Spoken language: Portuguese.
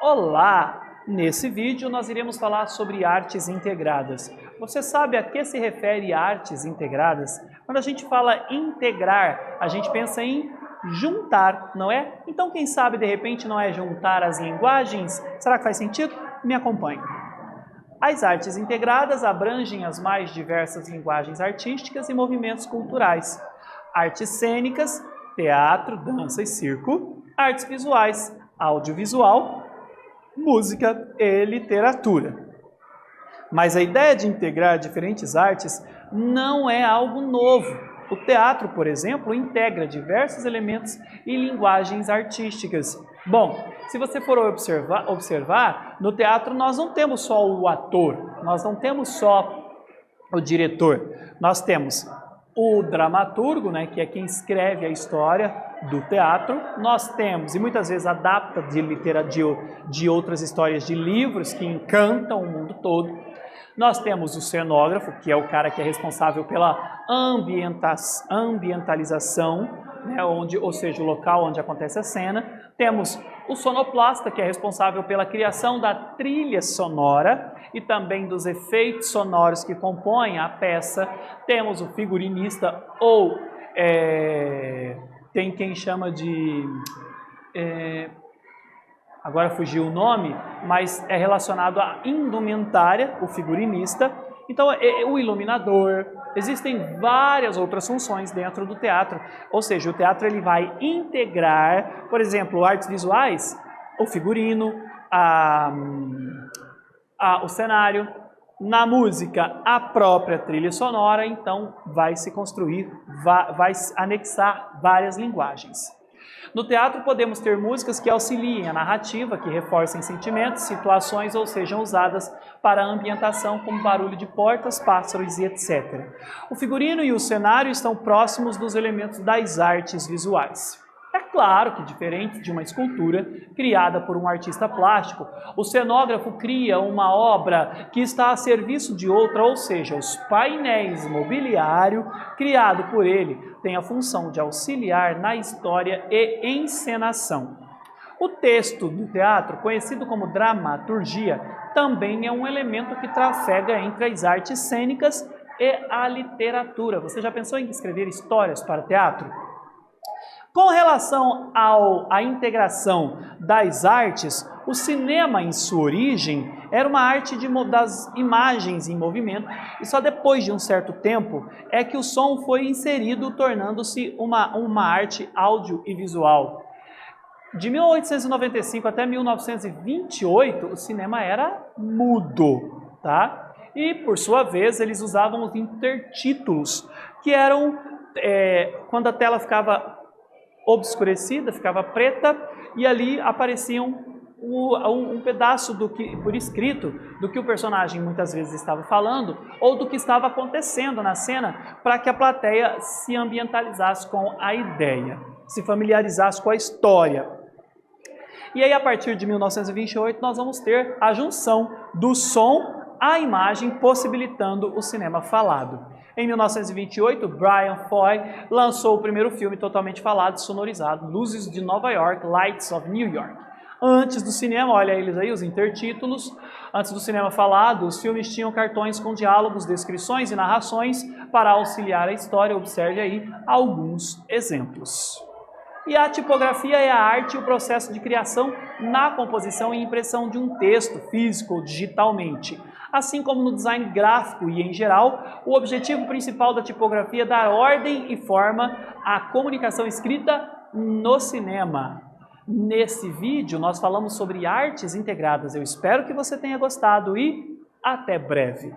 Olá! Nesse vídeo nós iremos falar sobre artes integradas. Você sabe a que se refere artes integradas? Quando a gente fala integrar, a gente pensa em juntar, não é? Então quem sabe de repente não é juntar as linguagens? Será que faz sentido? Me acompanhe. As artes integradas abrangem as mais diversas linguagens artísticas e movimentos culturais. Artes cênicas, teatro, dança e circo. Artes visuais, audiovisual, música e literatura. Mas a ideia de integrar diferentes artes não é algo novo. O teatro, por exemplo, integra diversos elementos e linguagens artísticas. Bom, se você for observar, no teatro nós não temos só o ator, nós não temos só o diretor, nós temos o dramaturgo, né, que é quem escreve a história do teatro, nós temos, e muitas vezes adapta de outras histórias de livros que encantam o mundo todo. Nós temos o cenógrafo, que é o cara que é responsável pela ambientalização, né, ou seja, o local onde acontece a cena. Temos o sonoplasta, que é responsável pela criação da trilha sonora e também dos efeitos sonoros que compõem a peça. Temos o figurinista, ou tem quem chama de... agora fugiu o nome, mas é relacionado à indumentária, o figurinista. Então, o iluminador. Existem várias outras funções dentro do teatro, ou seja, o teatro ele vai integrar, por exemplo, artes visuais, o figurino, o cenário, na música, a própria trilha sonora, então vai se construir, vai anexar várias linguagens. No teatro podemos ter músicas que auxiliem a narrativa, que reforcem sentimentos, situações ou sejam usadas para a ambientação, como barulho de portas, pássaros e etc. O figurino e o cenário estão próximos dos elementos das artes visuais. É claro que, diferente de uma escultura criada por um artista plástico, o cenógrafo cria uma obra que está a serviço de outra, ou seja, os painéis mobiliário criado por ele têm a função de auxiliar na história e encenação. O texto do teatro, conhecido como dramaturgia, também é um elemento que trafega entre as artes cênicas e a literatura. Você já pensou em escrever histórias para teatro? Com relação à integração das artes, o cinema, em sua origem, era uma arte das imagens em movimento, e só depois de um certo tempo é que o som foi inserido, tornando-se uma arte áudio e visual. De 1895 até 1928, o cinema era mudo, tá? E, por sua vez, eles usavam os intertítulos, que eram quando a tela ficava obscurecida, ficava preta, e ali apareciam um pedaço por escrito do que o personagem muitas vezes estava falando ou do que estava acontecendo na cena, para que a plateia se ambientalizasse com a ideia, se familiarizasse com a história. E aí, a partir de 1928, nós vamos ter a junção do som à imagem, possibilitando o cinema falado. Em 1928, Brian Foy lançou o primeiro filme totalmente falado e sonorizado, Luzes de Nova York, Lights of New York. Antes do cinema, olha eles aí, os intertítulos, antes do cinema falado, os filmes tinham cartões com diálogos, descrições e narrações para auxiliar a história. Observe aí alguns exemplos. E a tipografia é a arte e o processo de criação na composição e impressão de um texto, físico ou digitalmente. Assim como no design gráfico e, em geral, o objetivo principal da tipografia é dar ordem e forma à comunicação escrita no cinema. Nesse vídeo, nós falamos sobre artes integradas. Eu espero que você tenha gostado e até breve!